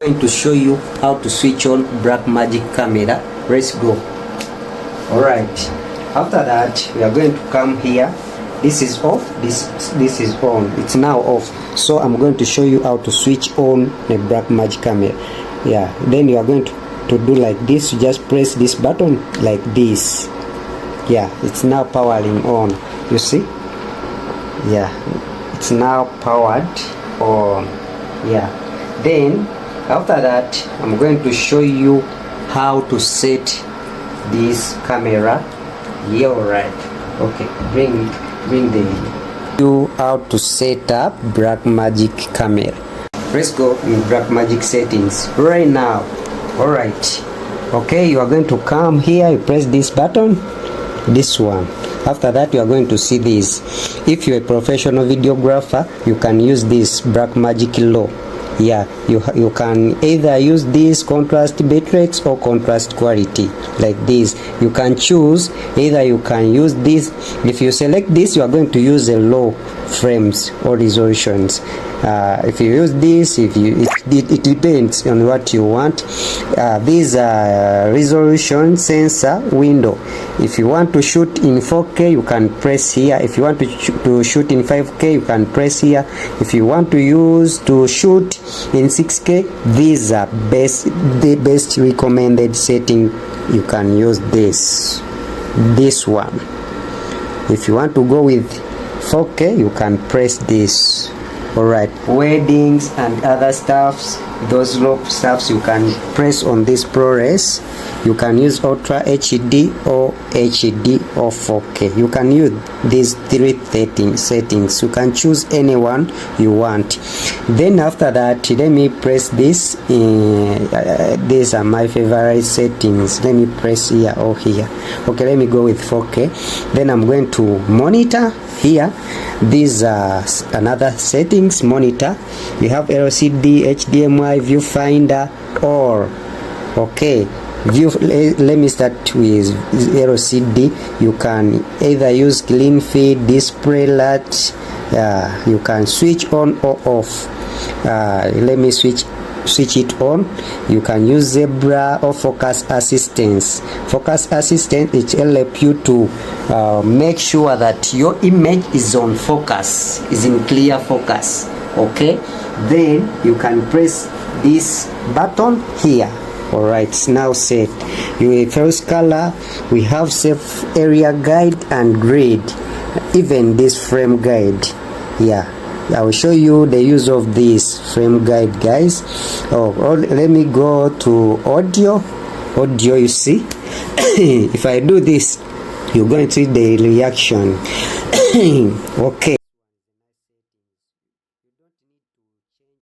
going to show you how to switch on Blackmagic camera. Let's go. Alright, after that we are going to come here. This is off, this is on. It's now off, so I'm going to show you how to switch on the Blackmagic camera. Yeah, then you are going to do like this. You just press this button like this. Yeah, it's now powering on. You see? Yeah, it's now powered on. Yeah, then after that I'm going to show you how to set this camera here. Alright, okay, bring you how to set up Blackmagic camera. Let's go in Blackmagic settings right now. Alright, okay, you are going to come here, you press this button, this one. After that you are going to see this. If you're a professional videographer, you can use this Blackmagic Low. Yeah, you can either use this contrast bitrate or contrast quality like this. You can choose either. You can use this. If you select this, you are going to use a low frames or resolutions. If you use this, it depends on what you want. These are resolution sensor window. If you want to shoot in 4K, you can press here. If you want to shoot in 5K, you can press here. If you want to shoot in 6K, these are the best recommended setting. You can use this one. If you want to go with 4K, you can press this. Alright, weddings and other stuffs, those low stuffs, you can press on this ProRes. You can use Ultra HD or HD or 4K. You can use these three settings. You can choose anyone you want. Then after that, let me press this. These are my favorite settings. Let me press here or here. Okay, let me go with 4K. Then I'm going to monitor here. These are another settings. Monitor, we have LCD, HDMI, viewfinder, or okay, let me start with LCD. You can either use clean feed, display light. You can switch on or off. Let me switch it on. You can use zebra or focus assistance. Focus assistant, it will help you to make sure that your image is on focus, is in clear focus. Okay, then you can press this button here. Alright, it's now set. Your first color, we have safe area guide and grid, even this frame guide. Yeah, I will show you the use of this frame guide, guys. Let me go to audio. You see, if I do this, you're going to see the reaction. Okay,